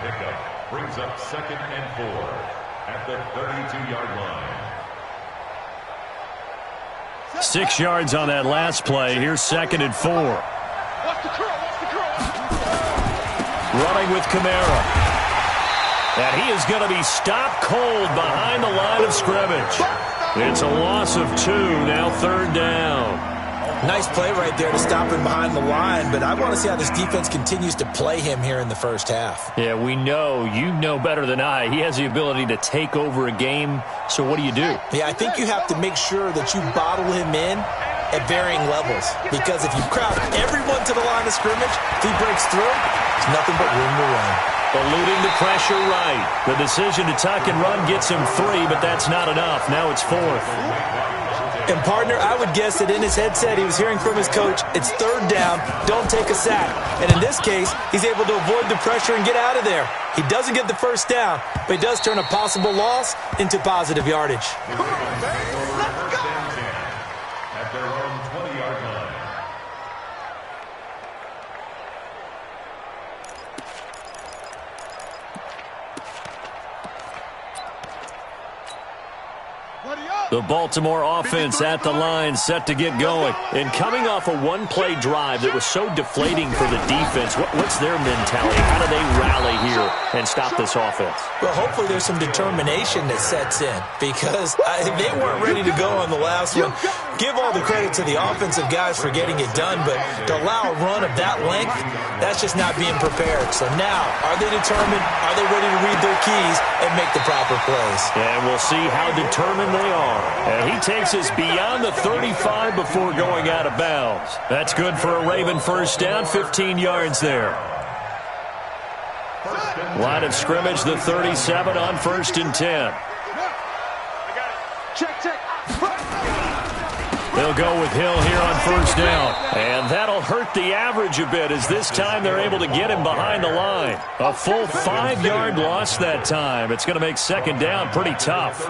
pickup brings up 2nd and 4 at the 32-yard line. 6 yards on that last play. Here's 2nd and 4. Running with Kamara. And he is going to be stopped cold behind the line of scrimmage. It's a loss of 2, now 3rd down. Nice play right there to stop him behind the line, but I want to see how this defense continues to play him here in the first half. Yeah, we know. You know better than I. He has the ability to take over a game, so what do you do? Yeah, I think you have to make sure that you bottle him in at varying levels, because if you crowd everyone to the line of scrimmage, if he breaks through, there's nothing but room to run. Eluding the pressure right. The decision to tuck and run gets him 3, but that's not enough. Now it's 4th. And, partner, I would guess that in his headset he was hearing from his coach, it's 3rd down, don't take a sack. And in this case, he's able to avoid the pressure and get out of there. He doesn't get the first down, but he does turn a possible loss into positive yardage. Come on, man. Let's go. At their own 20-yard line. The Baltimore offense at the line, set to get going. And coming off a one-play drive that was so deflating for the defense, what's their mentality? How do they rally here and stop this offense? Well, hopefully there's some determination that sets in, because they weren't ready to go on the last one. Give all the credit to the offensive guys for getting it done, but to allow a run of that length, that's just not being prepared. So now, are they determined? Are they ready to read their keys and make the proper plays? And we'll see how determined they are. And he takes us beyond the 35 before going out of bounds. That's good for a Raven first down, 15 yards there. Line of scrimmage, the 37 on 1st and 10. They'll go with Hill here on 1st down. And that'll hurt the average a bit, as this time they're able to get him behind the line. A full 5-yard loss that time. It's going to make 2nd down pretty tough.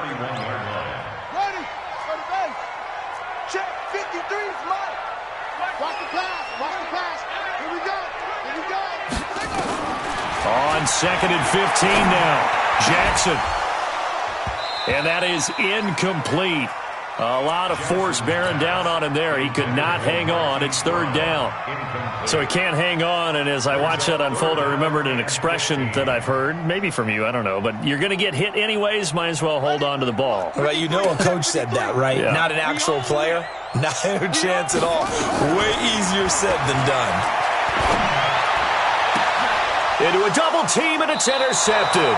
On 2nd and 15 now. Jackson. And that is incomplete. A lot of force bearing down on him there. He could not hang on. It's 3rd down. So he can't hang on, and as I watch that unfold, I remembered an expression that I've heard, maybe from you, I don't know, but you're going to get hit anyways, might as well hold on to the ball. Well, you know a coach said that, right? Yeah. Not an actual player. Not a chance at all. Way easier said than done. Into a double team, and it's intercepted.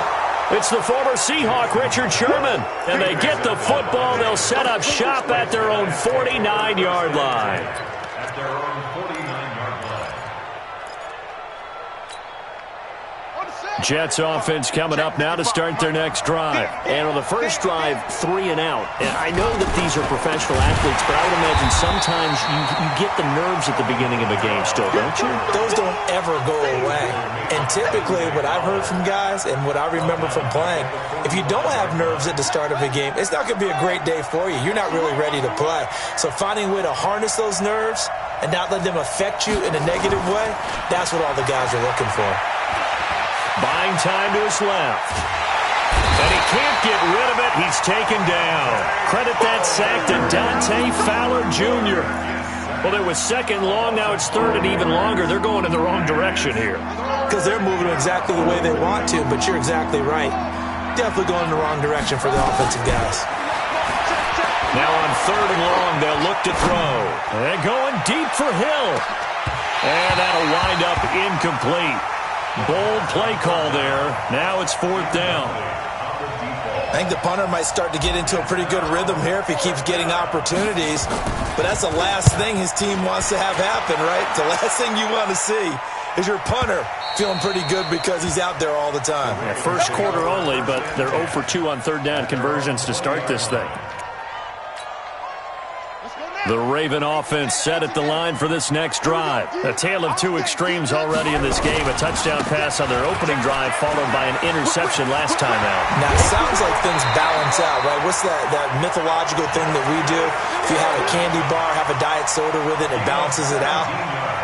It's the former Seahawk, Richard Sherman. And they get the football. They'll set up shop at their own 49-yard line. At their own 49-yard line. Jets offense coming up now to start their next drive. And on the first drive, 3 and out. And I know that these are professional athletes, but I would imagine sometimes you get the nerves at the beginning of a game still, don't you? Those don't ever go away. And typically what I've heard from guys and what I remember from playing, if you don't have nerves at the start of a game, it's not going to be a great day for you. You're not really ready to play. So finding a way to harness those nerves and not let them affect you in a negative way, that's what all the guys are looking for. Buying time to his left. And he can't get rid of it. He's taken down. Credit that sack to Dante Fowler Jr. Well, it was 2nd long. Now it's 3rd and even longer. They're going in the wrong direction here. Because they're moving exactly the way they want to, but you're exactly right. Definitely going in the wrong direction for the offensive guys. Now on 3rd and long, they'll look to throw. They're going deep for Hill. And that'll wind up incomplete. Bold play call there. Now it's 4th down. I think the punter might start to get into a pretty good rhythm here if he keeps getting opportunities. But that's the last thing his team wants to have happen, right? The last thing you want to see is your punter feeling pretty good because he's out there all the time. Yeah, first quarter only, but they're 0 for 2 on 3rd down conversions to start this thing. Let's go now. The Raven offense set at the line for this next drive. A tale of two extremes already in this game. A touchdown pass on their opening drive followed by an interception last time out. Now, it sounds like things balance out, right? What's that mythological thing that we do? If you have a candy bar, have a diet soda with it, it balances it out.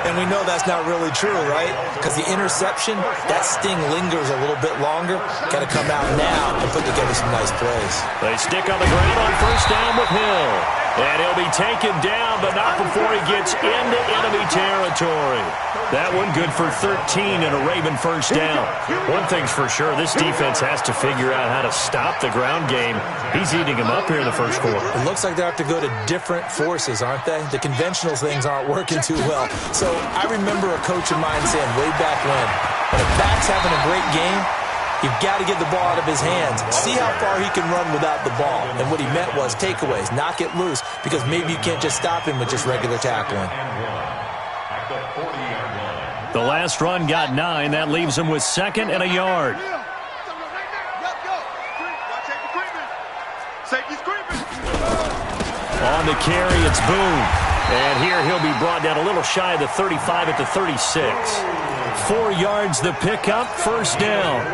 And we know that's not really true, right? Because the interception, that sting lingers a little bit longer. Got to come out now and put together some nice plays. They stick on the ground on first down with Hill. And he'll be taken down, but not before he gets into enemy territory. That one good for 13 and a Raven first down. One thing's for sure, this defense has to figure out how to stop the ground game. He's eating him up here in the first quarter. It looks like they have to go to different forces, aren't they? The conventional things aren't working too well. So I remember a coach of mine saying way back when a back's having a great game, you've got to get the ball out of his hands. See how far he can run without the ball. And what he meant was takeaways, knock it loose, because maybe you can't just stop him with just regular tackling. The last run got 9. That leaves him with 2nd and a yard. On the carry, it's Boone. And here he'll be brought down a little shy of the 35 at the 36. 4 yards the pickup, first down.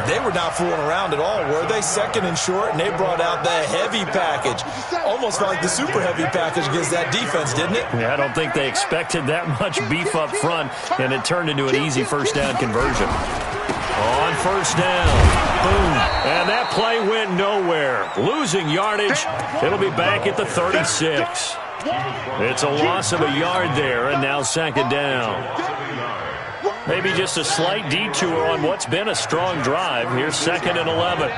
They were not fooling around at all, were they? 2nd and short, and they brought out the heavy package. Almost felt like the super heavy package against that defense, didn't it? Yeah, I don't think they expected that much beef up front, and it turned into an easy first down conversion. On first down, boom, and that play went nowhere. Losing yardage, it'll be back at the 36. It's a loss of a yard there, and now 2nd down. Maybe just a slight detour on what's been a strong drive. Here's 2nd and 11.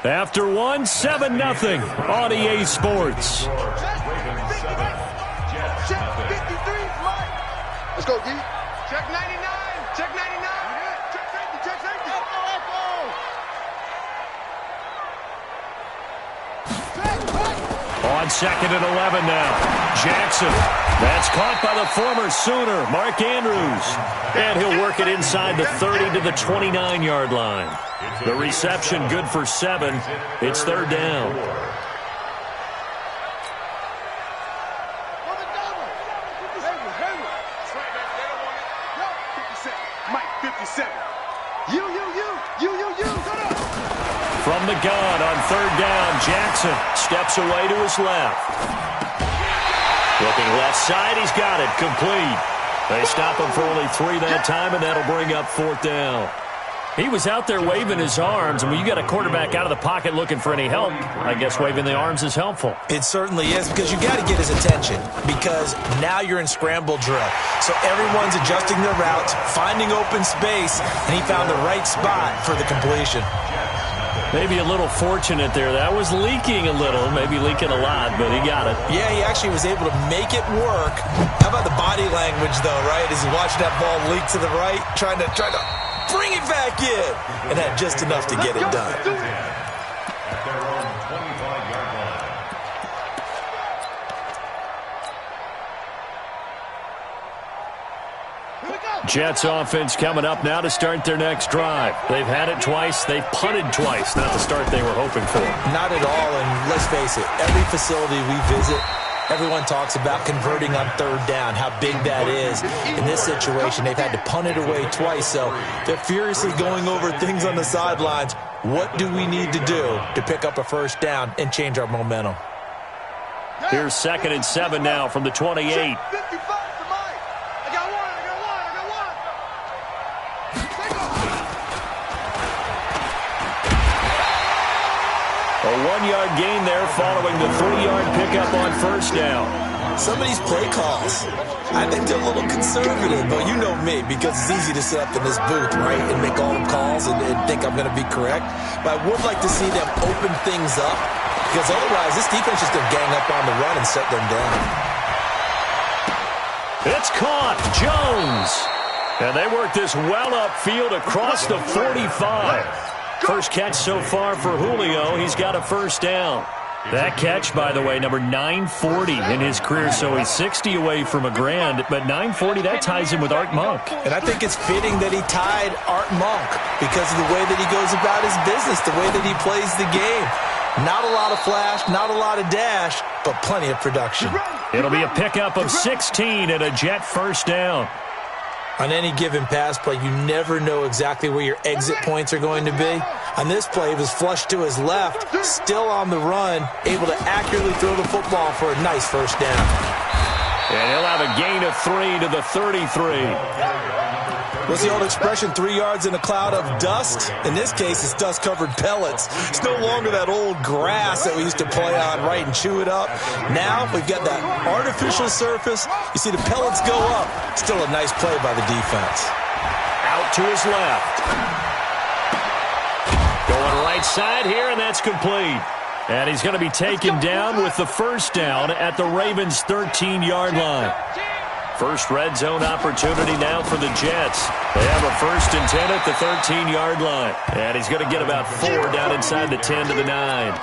After 1, 7-0 on EA Sports. Let's go, D. Check 99. Check 99. Check safety. Check safety. On 2nd and 11 now. Jackson. That's caught by the former Sooner, Mark Andrews. And he'll work it inside the 30 to the 29-yard line. The reception good for 7. It's 3rd down. From the gun on 3rd down, Jackson steps away to his left. Looking left side, he's got it, complete. They stop him for only 3 that time, and that'll bring up 4th down. He was out there waving his arms, and when you got a quarterback out of the pocket looking for any help, I guess waving the arms is helpful. It certainly is, because you got to get his attention, because now you're in scramble drill. So everyone's adjusting their routes, finding open space, and he found the right spot for the completion. Maybe a little fortunate there. That was leaking a little, maybe leaking a lot, but he got it. Yeah, he actually was able to make it work. How about the body language, though, right? As he watched that ball leak to the right, trying to bring it back in, and had just enough to get it done. Jets offense coming up now to start their next drive. They've had it twice. They've punted twice. Not the start they were hoping for. Not at all, and let's face it, every facility we visit, everyone talks about converting on 3rd down, how big that is. In this situation, they've had to punt it away twice, so they're furiously going over things on the sidelines. What do we need to do to pick up a first down and change our momentum? Here's 2nd and 7 now from the 28. A 1-yard gain there following the 3-yard pickup on first down. Some of these play calls, I think they're a little conservative, but you know me, because it's easy to sit up in this booth, right, and make all the calls and think I'm going to be correct. But I would like to see them open things up, because otherwise this defense is going to gang up on the run and shut them down. It's caught. Jones. And they work this well upfield across the 45. First catch so far for Julio. He's got a first down. That catch, by the way, number 940 in his career, so he's 60 away from a grand, but 940, that ties him with Art Monk. And I think it's fitting that he tied Art Monk because of the way that he goes about his business, the way that he plays the game. Not a lot of flash, not a lot of dash, but plenty of production. It'll be a pickup of 16 and a Jet first down. On any given pass play, you never know exactly where your exit points are going to be. On this play, he was flushed to his left, still on the run, able to accurately throw the football for a nice first down. And he'll have a gain of 3 to the 33. What's the old expression, 3 yards in a cloud of dust? In this case, it's dust-covered pellets. It's no longer that old grass that we used to play on, right, and chew it up. Now we've got that artificial surface. You see the pellets go up. Still a nice play by the defense. Out to his left. Going right side here, and that's complete. And he's going to be taken down with the first down at the Ravens' 13-yard line. First red zone opportunity now for the Jets. They have a 1st and 10 at the 13-yard line. And he's going to get about 4 down inside the 10 to the 9.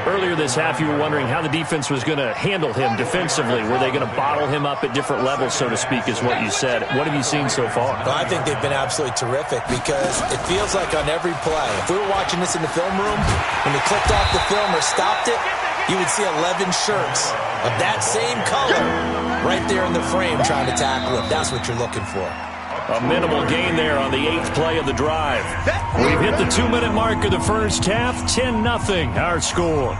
Earlier this half, you were wondering how the defense was going to handle him defensively. Were they going to bottle him up at different levels, so to speak, is what you said. What have you seen so far? Well, I think they've been absolutely terrific because it feels like on every play, if we were watching this in the film room, when they clicked off the film or stopped it, you would see 11 shirts of that same color right there in the frame trying to tackle him. That's what you're looking for. A minimal gain there on the 8th play of the drive. We've hit the 2-minute mark of the first half. 10-0 our score.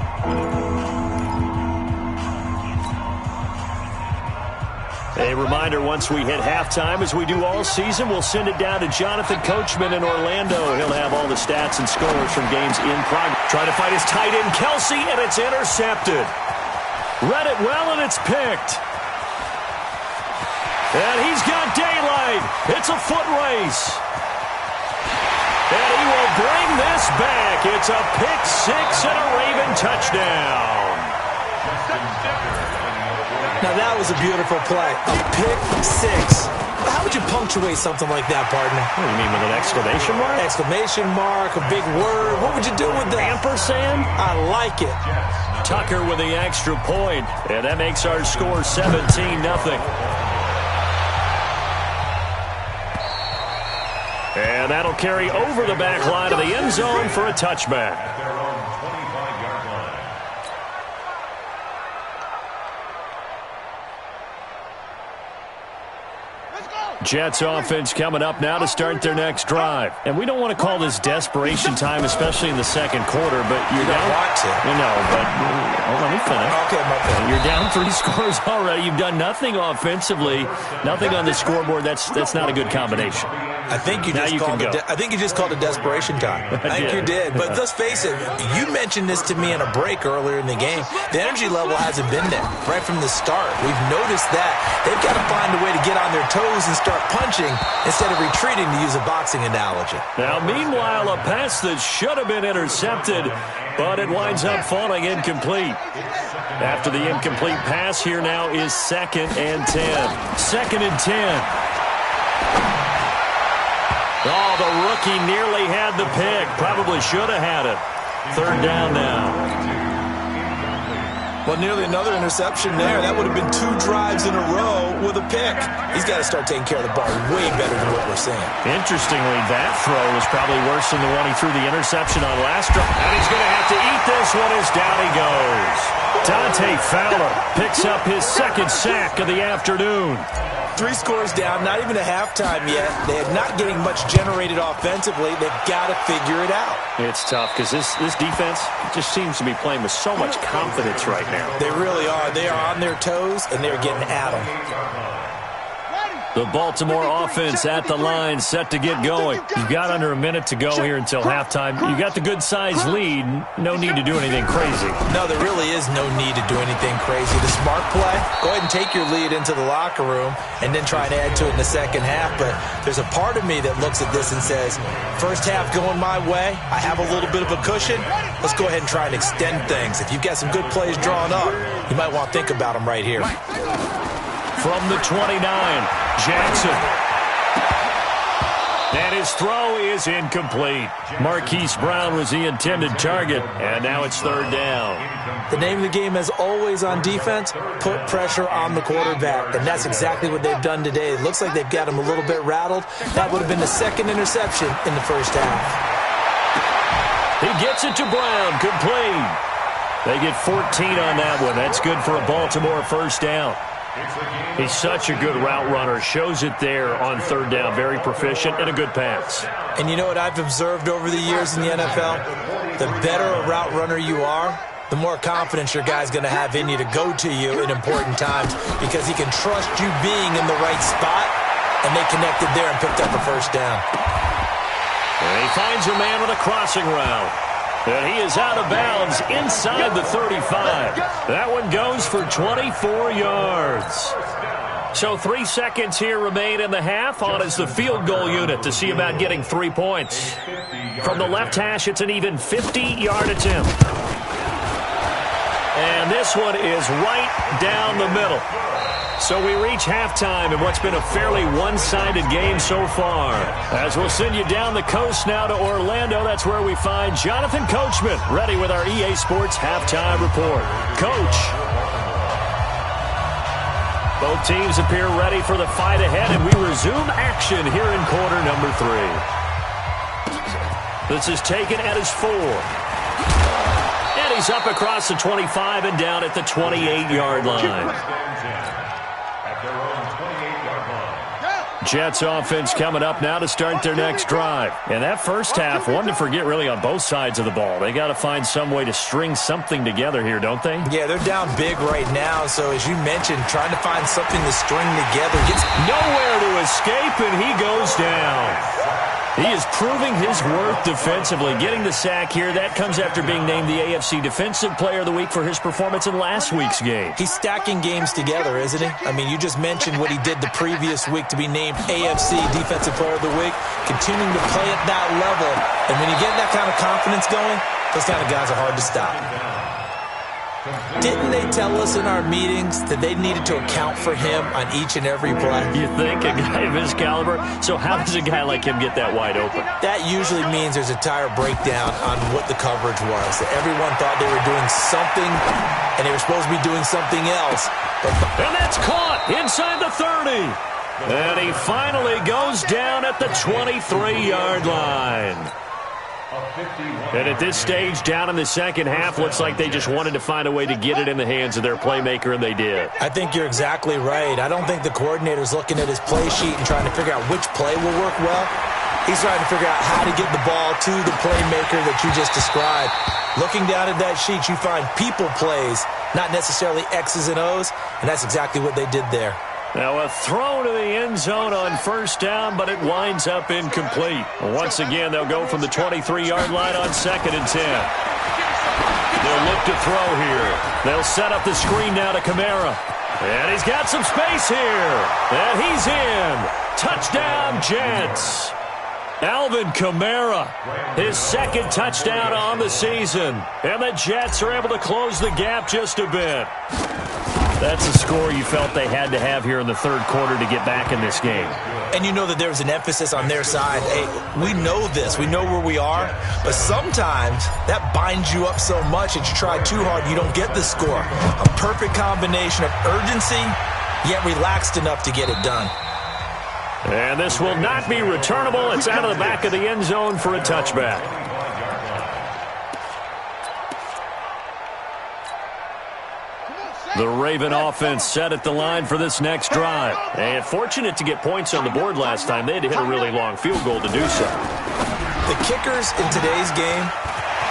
A reminder, once we hit halftime, as we do all season, we'll send it down to Jonathan Coachman in Orlando. He'll have all the stats and scores from games in progress. Trying to find his tight end, Kelsey, and it's intercepted. Read it well, and it's picked. And he's got daylight. It's a foot race. And he will bring this back. It's a pick 6 and a Raven touchdown. Now that was a beautiful play. A pick 6. How would you punctuate something like that, partner? What do you mean, with an exclamation mark? Exclamation mark, a big word. What would you do with that? Ampersand? I like it. Tucker with the extra point. And that makes our score 17-0. And that'll carry over the back line of the end zone for a touchback. Jets offense coming up now to start their next drive. And we don't want to call this desperation time, especially in the second quarter, but you're down. Want to. You know, but let me finish. Okay, my bad. You're down 3 scores already. You've done nothing offensively, nothing on the scoreboard. That's not a good combination. I think you just called it desperation time. I think you did. But let's face it, you mentioned this to me in a break earlier in the game. The energy level hasn't been there right from the start. We've noticed that. They've got to find a way to get on their toes and start punching instead of retreating, to use a boxing analogy. Now, meanwhile, a pass that should have been intercepted, but it winds up falling incomplete. After the incomplete pass, here now is 2nd and 10. 2nd and 10. Oh, the rookie nearly had the pick. Probably should have had it. 3rd down now. Well, nearly another interception there. That would have been 2 drives in a row with a pick. He's got to start taking care of the ball way better than what we're seeing. Interestingly, that throw was probably worse than the one he threw the interception on last drive. And he's going to have to eat this one as down he goes. Dante Fowler picks up his 2nd sack of the afternoon. 3 scores down, not even a halftime yet. They are not getting much generated offensively. They've got to figure it out. It's tough because this defense just seems to be playing with so much confidence right now. They really are. They are on their toes, and they're getting at them. The Baltimore offense at the line, set to get going. You've got under a minute to go here until halftime. You got the good-sized lead. No need to do anything crazy. No, there really is no need to do anything crazy. The smart play, go ahead and take your lead into the locker room and then try and add to it in the second half. But there's a part of me that looks at this and says, first half going my way, I have a little bit of a cushion. Let's go ahead and try and extend things. If you've got some good plays drawn up, you might want to think about them right here. From the 29, Jackson. And his throw is incomplete. Marquise Brown was the intended target, and now it's third down. The name of the game is always on defense, put pressure on the quarterback, and that's exactly what they've done today. It looks like they've got him a little bit rattled. That would have been the second interception in the first half. He gets it to Brown, complete. They get 14 on that one. That's good for a Baltimore first down. He's such a good route runner. Shows it there on third down. Very proficient and a good pass. And you know what I've observed over the years in the NFL? The better a route runner you are, the more confidence your guy's going to have in you to go to you in important times because he can trust you being in the right spot, and they connected there and picked up a first down. And he finds a man with a crossing route. And he is out of bounds inside the 35. That one goes for 24 yards. So 3 seconds here remain in the half. On is the field goal unit to see about getting 3 points. From the left hash, it's an even 50-yard attempt. And this one is right down the middle. So we reach halftime in what's been a fairly one-sided game so far. As we'll send you down the coast now to Orlando, that's where we find Jonathan Coachman, ready with our EA Sports Halftime Report. Coach. Both teams appear ready for the fight ahead, and we resume action here in quarter number 3. This is taken at his 4. And he's up across the 25 and down at the 28-yard line. Jets offense coming up now to start their next drive. And that first half, one to forget really on both sides of the ball. They got to find some way to string something together here, don't they? Yeah, they're down big right now. So as you mentioned, trying to find something to string together. Gets nowhere to escape, and he goes down. He is proving his worth defensively. Getting the sack here, that comes after being named the AFC Defensive Player of the Week for his performance in last week's game. He's stacking games together, isn't he? I mean, you just mentioned what he did the previous week to be named AFC Defensive Player of the Week, continuing to play at that level. And when you get that kind of confidence going, those kind of guys are hard to stop. Didn't they tell us in our meetings that they needed to account for him on each and every play? You think? A guy of his caliber? So how does a guy like him get that wide open? That usually means there's a tire breakdown on what the coverage was. That everyone thought they were doing something, and they were supposed to be doing something else. And that's caught inside the 30. And he finally goes down at the 23-yard line. And at this stage, down in the second half, looks like they just wanted to find a way to get it in the hands of their playmaker, and they did. I think you're exactly right. I don't think the coordinator's looking at his play sheet and trying to figure out which play will work well. He's trying to figure out how to get the ball to the playmaker that you just described. Looking down at that sheet, you find people plays, not necessarily X's and O's, and that's exactly what they did there. Now a throw to the end zone on first down, but it winds up incomplete. Once again, they'll go from the 23-yard line on 2nd and 10. They'll look to throw here. They'll set up the screen now to Kamara. And he's got some space here. And he's in. Touchdown, Jets. Alvin Kamara, his second touchdown on the season. And the Jets are able to close the gap just a bit. That's a score you felt they had to have here in the third quarter to get back in this game. And you know that there was an emphasis on their side. Hey, we know this. We know where we are. But sometimes that binds you up so much that you try too hard, you don't get the score. A perfect combination of urgency, yet relaxed enough to get it done. And this will not be returnable. It's out of the back of the end zone for a touchback. The Raven offense set at the line for this next drive. And fortunate to get points on the board last time. They had to hit a really long field goal to do so. The kickers in today's game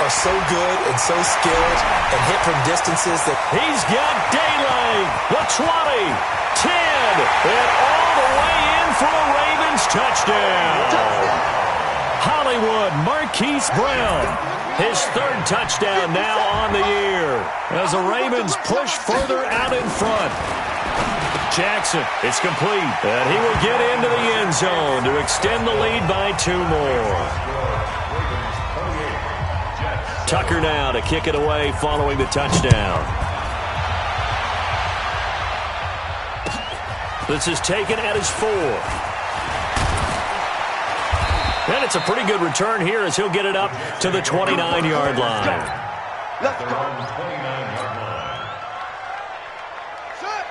are so good and so skilled and hit from distances that... He's got daylight. The 20, 10, and all the way in for a Ravens touchdown. Hollywood Marquise Brown. His third touchdown now on the year as the Ravens push further out in front. Jackson, it's complete, and he will get into the end zone to extend the lead by 2 more. Tucker now to kick it away following the touchdown. This is taken at his 4. And it's a pretty good return here as he'll get it up to the 29-yard line. Let's go.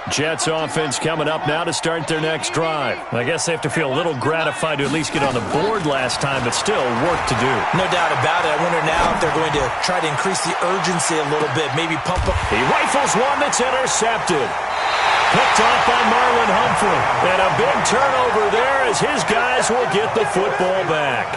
Jets offense coming up now to start their next drive. I guess they have to feel a little gratified to at least get on the board last time, but still work to do. No doubt about it. I wonder now if they're going to try to increase the urgency a little bit, maybe pump up. He rifles one that's intercepted. Picked off by Marlon Humphrey. And a big turnover there as his guys will get the football back.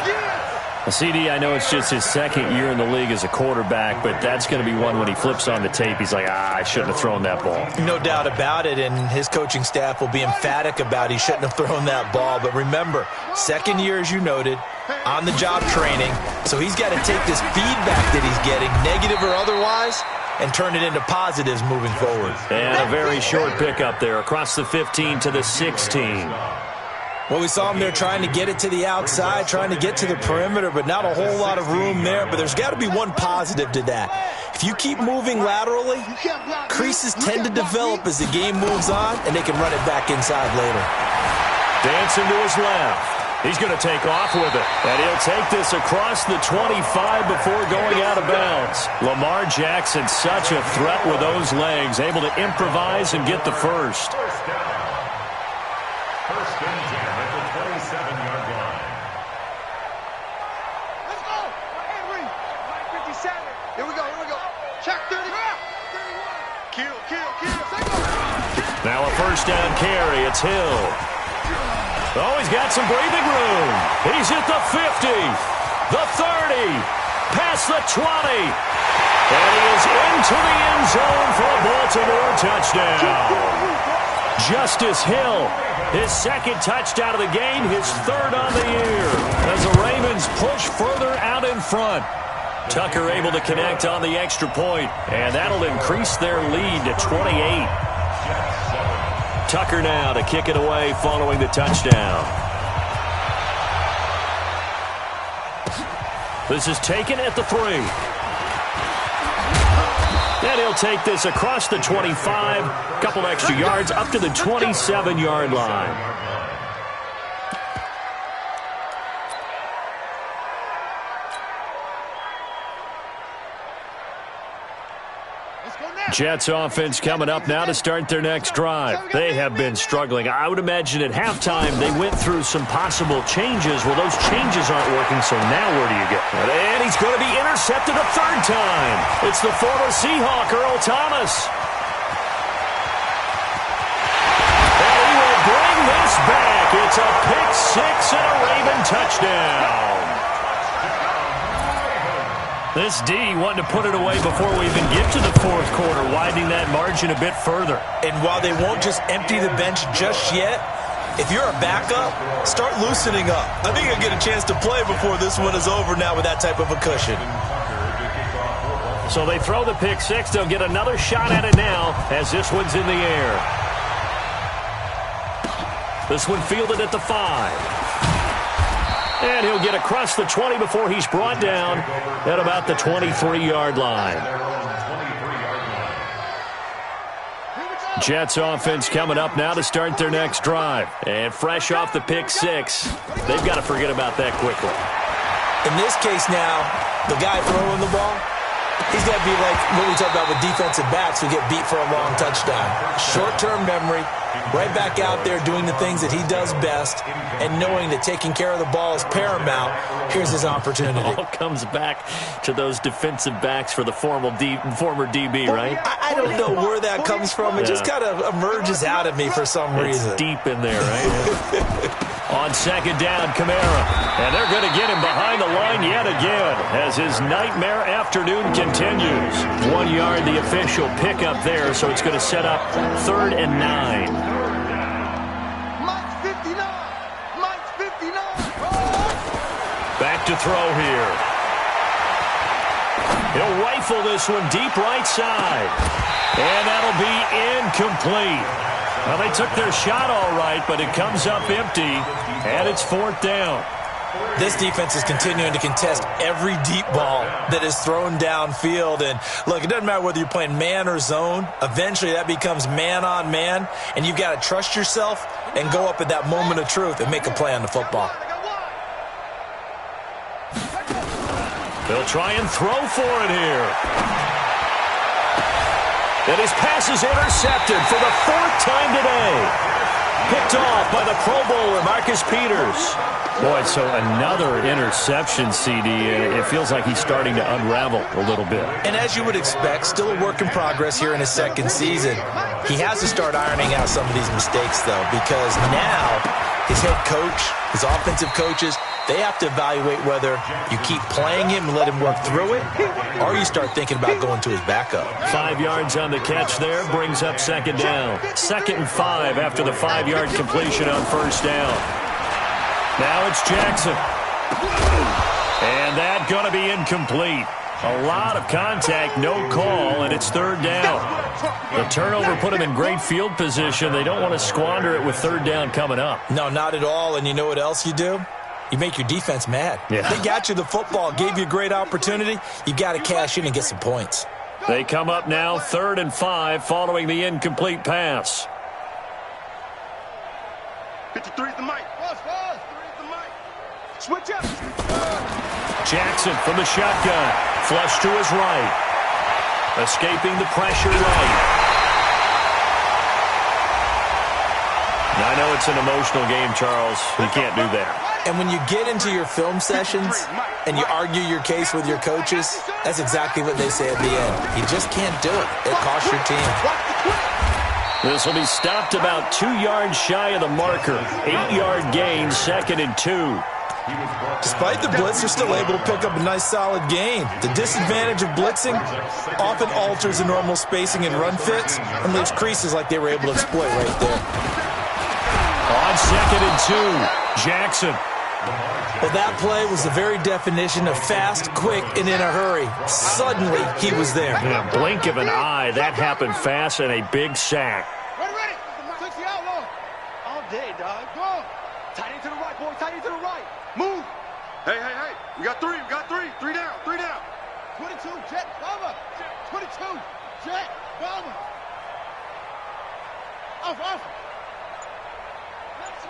CD, I know it's just his second year in the league as a quarterback, but that's going to be one when he flips on the tape. He's like, I shouldn't have thrown that ball. No doubt about it, and his coaching staff will be emphatic about he shouldn't have thrown that ball. But remember, second year, as you noted, on-the-job training, so he's got to take this feedback that he's getting, negative or otherwise, and turn it into positives moving forward. And a very short pickup there across the 15 to the 16. Well, we saw him there trying to get it to the outside, trying to get to the perimeter, but not a whole lot of room there. But there's got to be one positive to that. If you keep moving laterally, creases tend to develop as the game moves on, and they can run it back inside later. Dancing to his left. He's going to take off with it. And he'll take this across the 25 before going out of bounds. Lamar Jackson, such a threat with those legs, able to improvise and get the first. First and 10 at the 27-yard line. Let's go. Henry. 57. Here we go. Check 30. 31. Kill. Now a first down carry. It's Hill. Oh, he's got some breathing room. He's at the 50, the 30, past the 20. And he is into the end zone for a Baltimore touchdown. Justice Hill, his second touchdown of the game, his third on the year, as the Ravens push further out in front. Tucker able to connect on the extra point, and that'll increase their lead to 28. Tucker now to kick it away following the touchdown. This is taken at the 3. And he'll take this across the 25, couple extra yards up to the 27-yard line. Jets offense coming up now to start their next drive. They have been struggling. I would imagine at halftime they went through some possible changes. Well, those changes aren't working, so now where do you go? And he's going to be intercepted a third time. It's the former Seahawk, Earl Thomas. And he will bring this back. It's a pick six and a Raven touchdown. This D wanting to put it away before we even get to the fourth quarter, widening that margin a bit further. And while they won't just empty the bench just yet, if you're a backup, start loosening up. I think you'll get a chance to play before this one is over now with that type of a cushion. So they throw the pick six. They'll get another shot at it now as this one's in the air. This one fielded at the 5. And he'll get across the 20 before he's brought down at about the 23-yard line. Jets offense coming up now to start their next drive. And fresh off the pick six, they've got to forget about that quickly. In this case now, the guy throwing the ball, he's got to be like what we talk about with defensive backs who get beat for a long touchdown. Short-term memory, right back out there doing the things that he does best, and knowing that taking care of the ball is paramount. Here's his opportunity. It all comes back to those defensive backs for the former DB, right? I don't know where that comes from. It just kind of emerges out of me for some reason. It's deep in there, right? On second down, Kamara. And they're going to get him behind the line yet again as his nightmare afternoon continues. 1 yard, the official pickup there, so it's going to set up 3rd and 9. Mike's 59. Mike's 59. Back to throw here. He'll rifle this one deep right side. And that'll be incomplete. Well, they took their shot all right, but it comes up empty, and it's 4th down. This defense is continuing to contest every deep ball that is thrown downfield. And, look, it doesn't matter whether you're playing man or zone. Eventually, that becomes man on man, and you've got to trust yourself and go up at that moment of truth and make a play on the football. They'll try and throw for it here. And his pass is intercepted for the 4th time today. Picked off by the Pro Bowler, Marcus Peters. Boy, so another interception, CD. It feels like he's starting to unravel a little bit. And as you would expect, still a work in progress here in his 2nd season. He has to start ironing out some of these mistakes, though, because now his head coach, his offensive coaches, they have to evaluate whether you keep playing him and let him work through it, or you start thinking about going to his backup. 5 yards on the catch there, brings up 2nd down. 2nd and 5 after the 5-yard completion on 1st down. Now it's Jackson. And that's going to be incomplete. A lot of contact, no call, and it's 3rd down. The turnover put him in great field position. They don't want to squander it with 3rd down coming up. No, not at all. And you know what else you do? You make your defense mad. Yeah. They got you the football, gave you a great opportunity. You got to cash in and get some points. They come up now 3rd and 5 following the incomplete pass. 53's the mic. Three's the mic. Switch up. Jackson from the shotgun. Flush to his right. Escaping the pressure right. Now, I know it's an emotional game, Charles. He can't do that. And when you get into your film sessions and you argue your case with your coaches, that's exactly what they say at the end. You just can't do it. It costs your team. This will be stopped about 2 yards shy of the marker. 8-yard gain, 2nd and 2. Despite the blitz, they're still able to pick up a nice solid gain. The disadvantage of blitzing often alters the normal spacing and run fits and leaves creases like they were able to exploit right there. On 2nd and 2, Jackson. Well, that play was the very definition of fast, quick, and in a hurry. Suddenly, he was there. In a blink of an eye, that happened fast and a big sack. Ready. Touch the outlaw. All day, dog. Go. Tight end to the right, boy. Tight end to the right. Move. Hey. We got 3. 3 down. 22, Jet, Bomber. 22, Jet, Bomber. Off.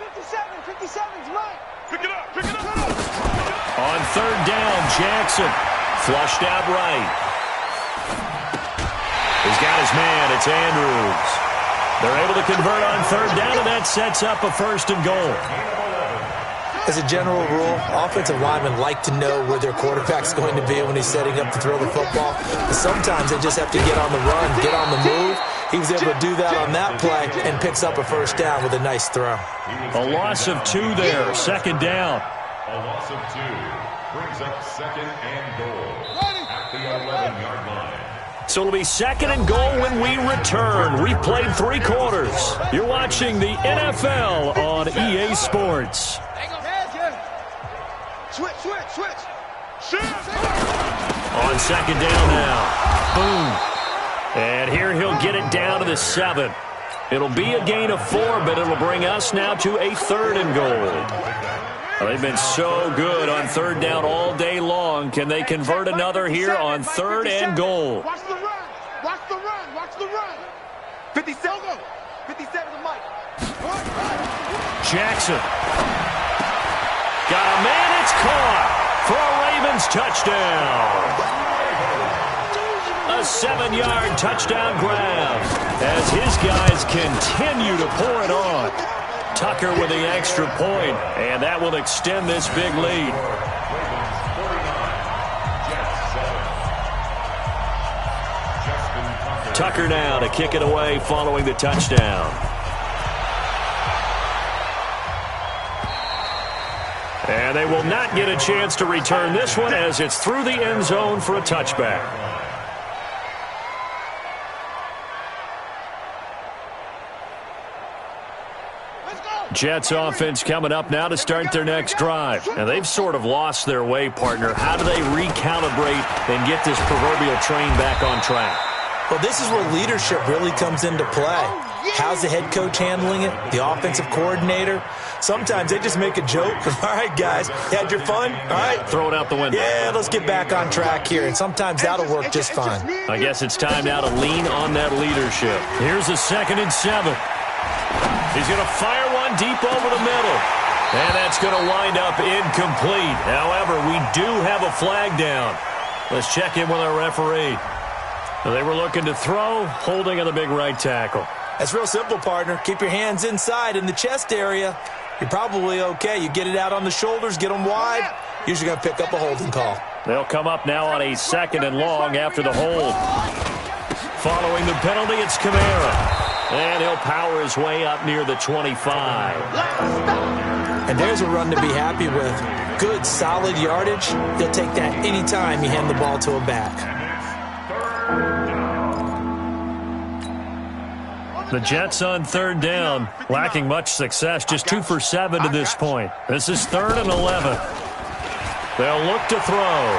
57's right. Pick it up. On 3rd down, Jackson. Flushed out right. He's got his man. It's Andrews. They're able to convert on 3rd down, and that sets up a 1st and goal. As a general rule, offensive linemen like to know where their quarterback's going to be when he's setting up to throw the football. But sometimes they just have to get on the run, get on the move. He was able to do that on that play and picks up a 1st down with a nice throw. A loss of 2 there, 2nd down. A loss of 2 brings up 2nd and goal at the 11-yard line. So it'll be 2nd and goal when we return. We've played 3 quarters. You're watching the NFL on EA Sports. Switch. On 2nd down now. Boom. And here he'll get it down to the 7. It'll be a gain of 4, but it'll bring us now to a 3rd and goal. Well, they've been so good on 3rd down all day long. Can they convert another here on 3rd and goal? Watch the run. 57 the mic. Jackson. Got a man, it's caught for a Ravens touchdown. A 7-yard touchdown grab as his guys continue to pour it on. Tucker with the extra point, and that will extend this big lead. Tucker now to kick it away following the touchdown. And they will not get a chance to return this one as it's through the end zone for a touchback. Jets offense coming up now to start their next drive. And they've sort of lost their way, partner. How do they recalibrate and get this proverbial train back on track? Well, this is where leadership really comes into play. How's the head coach handling it? The offensive coordinator? Sometimes they just make a joke. All right, guys, you had your fun? All right. Throw it out the window. Yeah, let's get back on track here. And sometimes that'll work just fine. I guess it's time now to lean on that leadership. Here's a 2nd and 7. He's going to fire one deep over the middle. And that's going to wind up incomplete. However, we do have a flag down. Let's check in with our referee. They were looking to throw, holding on the big right tackle. That's real simple, partner. Keep your hands inside in the chest area. You're probably okay. You get it out on the shoulders, get them wide. Usually going to pick up a holding call. They'll come up now on a 2nd and long after the hold. Following the penalty, it's Kamara. And he'll power his way up near the 25. And there's a run to be happy with. Good, solid yardage. He'll take that anytime you hand the ball to a back. The Jets on 3rd down, lacking much success, just 2 for 7 to this point. This is 3rd and 11. They'll look to throw.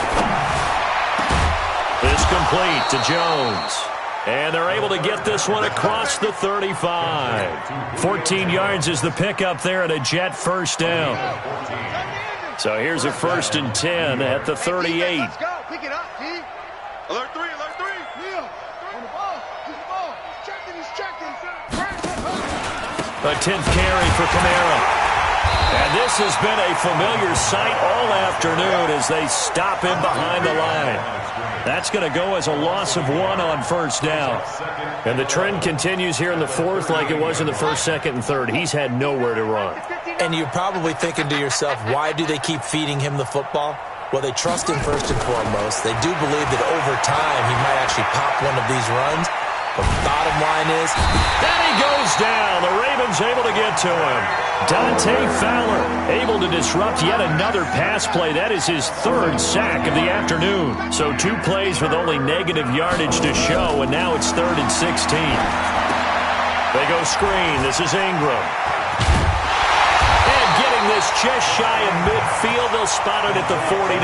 It's complete to Jones. And they're able to get this one across the 35. 14 yards is the pickup there, and a Jet 1st down. So here's a 1st and 10 at the 38. Let's go. Pick it up, T. Alert 3, alert 3. Neil, on the ball. Use the ball. He's checking. A 10th carry for Kamara. And this has been a familiar sight all afternoon as they stop him behind the line. That's going to go as a loss of 1 on 1st down. And the trend continues here in the 4th like it was in the 1st, 2nd, and 3rd. He's had nowhere to run. And you're probably thinking to yourself, why do they keep feeding him the football? Well, they trust him first and foremost. They do believe that over time he might actually pop one of these runs. But the bottom line is... Then he goes down. The Ravens able to get to him. Dante Fowler able to disrupt yet another pass play. That is his 3rd sack of the afternoon. So 2 plays with only negative yardage to show, and now it's 3rd and 16. They go screen. This is Ingram. And getting this just shy of midfield, they'll spot it at the 49.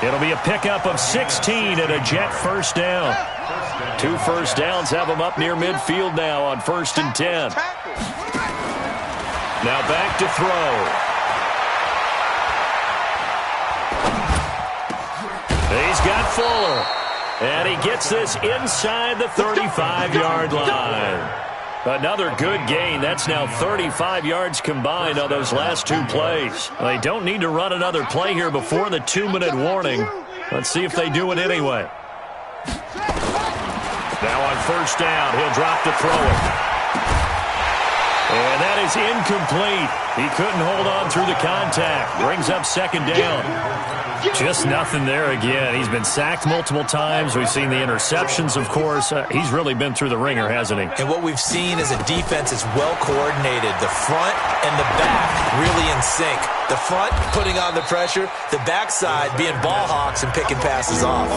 It'll be a pickup of 16 and a Jet 1st down. 2 1st downs have them up near midfield now on 1st and 10. Now back to throw. He's got Fuller. And he gets this inside the 35-yard line. Another good gain. That's now 35 yards combined on those last 2 plays. They don't need to run another play here before the 2-minute warning. Let's see if they do it anyway. Now on 1st down, he'll drop to throw it. And that is incomplete. He couldn't hold on through the contact. Brings up 2nd down. Just nothing there again. He's been sacked multiple times. We've seen the interceptions, of course. He's really been through the ringer, hasn't he? And what we've seen is a defense that's well coordinated. The front and the back really in sync. The front putting on the pressure. The backside being ball hawks and picking passes off.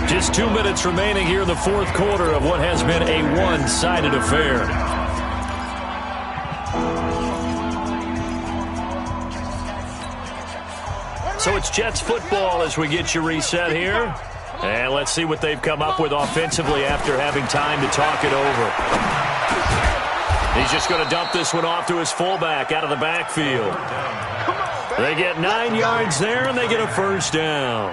Just 2 minutes remaining here in the 4th quarter of what has been a one-sided affair. So it's Jets football as we get you reset here. And let's see what they've come up with offensively after having time to talk it over. He's just going to dump this one off to his fullback out of the backfield. They get 9 yards there, and they get a 1st down.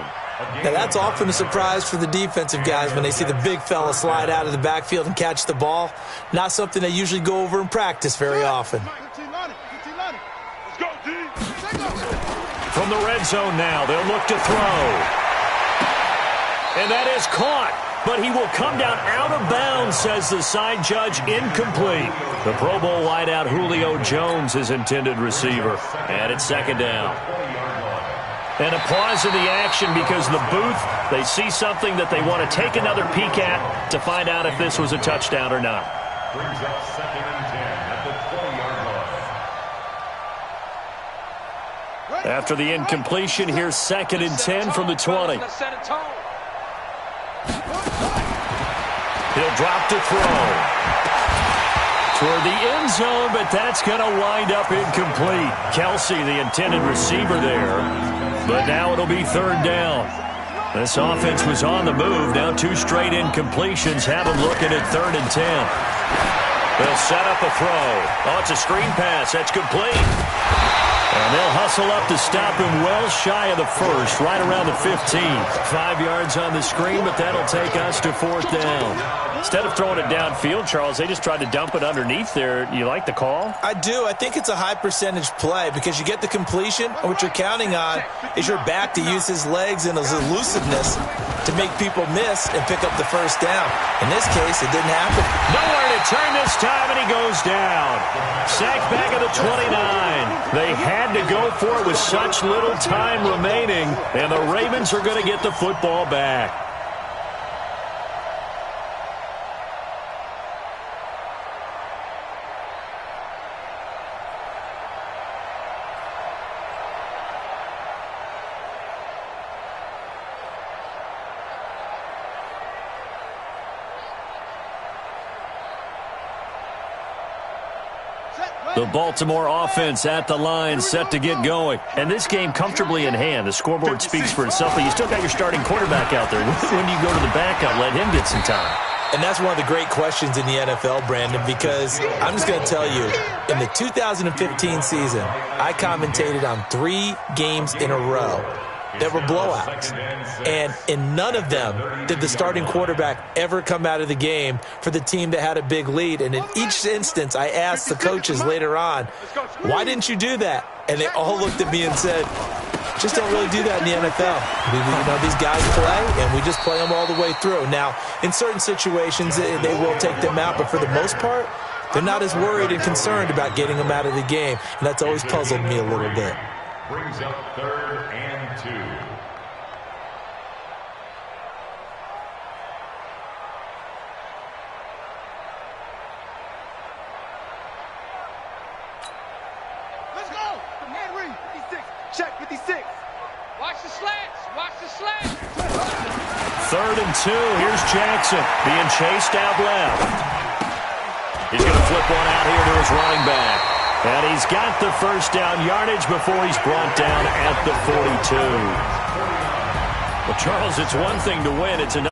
Now, that's often a surprise for the defensive guys when they see the big fella slide out of the backfield and catch the ball. Not something they usually go over in practice very often. From the red zone now, they'll look to throw. And that is caught, but he will come down out of bounds, says the side judge, incomplete. The Pro Bowl wideout Julio Jones is intended receiver. And it's 2nd down. And a pause in the action because the booth, they see something that they want to take another peek at to find out if this was a touchdown or not. Brings up 2nd and 10 at the 20-yard line. After the incompletion, here's 2nd and 10 from the 20. He'll drop to throw. Toward the end zone, but that's going to wind up incomplete. Kelsey, the intended receiver there. But now it'll be 3rd down. This offense was on the move. Now 2 straight incompletions have them looking at 3rd and 10. They'll set up a throw. Oh, it's a screen pass. That's complete. And they'll hustle up to stop him well shy of the first, right around the 15. 5 yards on the screen, but that'll take us to 4th down. Instead of throwing it downfield, Charles, they just tried to dump it underneath there. You like the call? I do. I think it's a high percentage play because you get the completion, and what you're counting on is your back to use his legs and his elusiveness to make people miss and pick up the first down. In this case, it didn't happen. Nowhere to turn this time, and he goes down. Sacked back at the 29. They had to go for it with such little time remaining, and the Ravens are going to get the football back. The Baltimore offense at the line, set to get going. And this game comfortably in hand. The scoreboard speaks for itself, but you still got your starting quarterback out there. When do you go to the backup, let him get some time? And that's one of the great questions in the NFL, Brandon, because I'm just going to tell you, in the 2015 season, I commentated on 3 games in a row that were blowouts. And in none of them did the starting quarterback ever come out of the game for the team that had a big lead. And in each instance, I asked the coaches later on, why didn't you do that? And they all looked at me and said, just don't really do that in the NFL. These guys play, and we just play them all the way through. Now, in certain situations, they will take them out, but for the most part, they're not as worried and concerned about getting them out of the game. And that's always puzzled me a little bit. Brings up 3rd and 2. Let's go. Man, read 56. Check 56. Watch the slants. Watch the slants. 3rd and 2. Here's Jackson being chased out left. He's going to flip one out here to his running back. And he's got the first down yardage before he's brought down at the 42. Well, Charles, it's one thing to win. It's another.